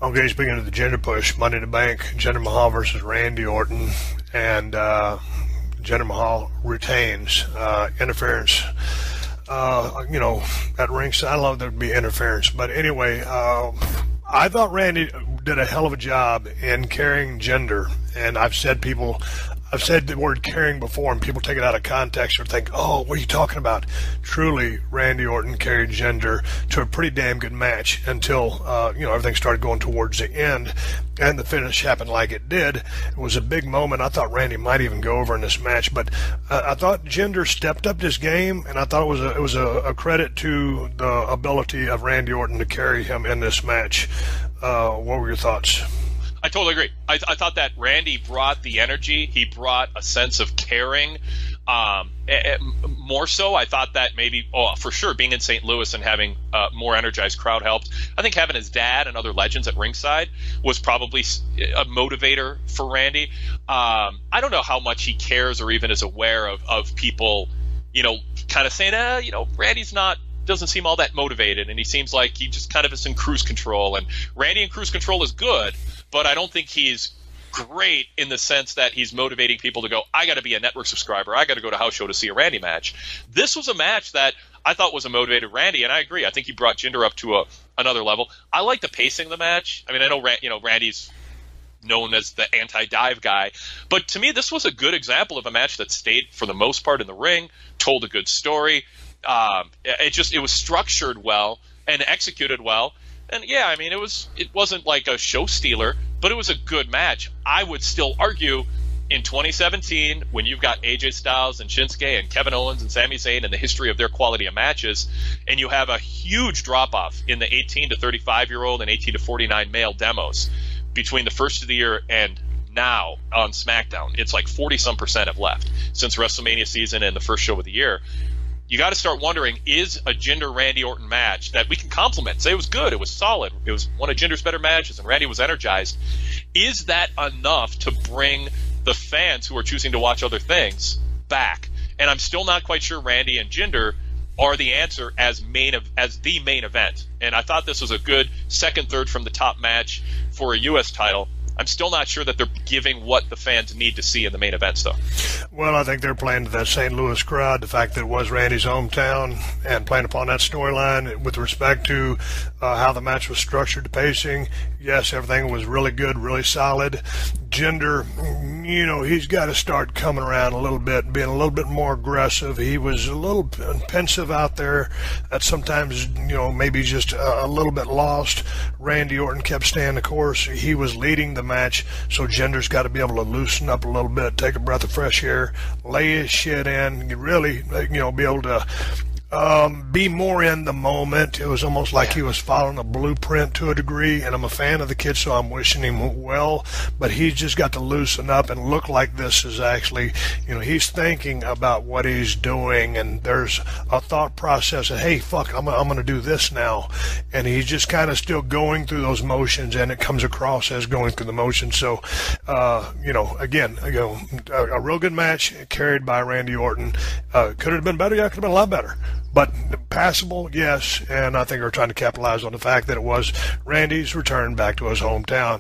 Okay, speaking of the gender push, Money in the Bank, Jinder Mahal versus Randy Orton, and Jinder Mahal retains interference. At ringside, I love there'd be interference, but anyway, I thought Randy did a hell of a job in carrying Jinder, and I've said the word carrying before, and people take it out of context or think, oh, what are you talking about? Truly, Randy Orton carried Jinder to a pretty damn good match until, everything started going towards the end, and the finish happened like it did. It was a big moment. I thought Randy might even go over in this match, but I thought Jinder stepped up this game, and I thought it was a credit to the ability of Randy Orton to carry him in this match. What were your thoughts? I totally agree. I thought that Randy brought the energy. He brought a sense of caring. More so, I thought that maybe, for sure, being in St. Louis and having a more energized crowd helped. I think having his dad and other legends at ringside was probably a motivator for Randy. I don't know how much he cares or even is aware of people, kind of saying, Randy's doesn't seem all that motivated, and he seems like he just kind of is in cruise control. And Randy in cruise control is good, but I don't think he's great in the sense that he's motivating people to go, I got to be a network subscriber. I got to go to house show to see a Randy match. This was a match that I thought was a motivated Randy, and I agree. I think he brought Jinder up to another level. I like the pacing of the match. I mean, I know Randy's known as the anti-dive guy, but to me, this was a good example of a match that stayed for the most part in the ring, told a good story. It was structured well and executed well. And yeah, I mean, it wasn't like a show stealer, but it was a good match. I would still argue in 2017, when you've got AJ Styles and Shinsuke and Kevin Owens and Sami Zayn and the history of their quality of matches, and you have a huge drop-off in the 18 to 35-year-old and 18 to 49 male demos between the first of the year and now on SmackDown. It's like 40-some% have left since WrestleMania season and the first show of the year. You got to start wondering, is a Jinder Randy Orton match that we can compliment, say it was good, it was solid, it was one of Jinder's better matches, and Randy was energized, is that enough to bring the fans who are choosing to watch other things back? And I'm still not quite sure Randy and Jinder are the answer as the main event. And I thought this was a good second, third from the top match for a U.S. title. I'm still not sure that they're giving what the fans need to see in the main events, though. Well, I think they're playing to that St. Louis crowd, the fact that it was Randy's hometown, and playing upon that storyline with respect to how the match was structured, the pacing. Yes, everything was really good, really solid. Jinder, he's got to start coming around a little bit, being a little bit more aggressive. He was a little pensive out there, that sometimes, maybe just a little bit lost. Randy Orton kept staying the course. He was leading the match, so Jinder's got to be able to loosen up a little bit, take a breath of fresh air, lay his shit in, really, be able to be more in the moment. It was almost like he was following a blueprint to a degree, and I'm a fan of the kid, so I'm wishing him well, but he's just got to loosen up and look like this is actually, he's thinking about what he's doing, and there's a thought process of, hey, fuck, I'm going to do this now, and he's just kind of still going through those motions, and it comes across as going through the motions. So, again, a real good match carried by Randy Orton. Could it have been better? Yeah, it could have been a lot better. But passable, yes, and I think we're trying to capitalize on the fact that it was Randy's return back to his hometown.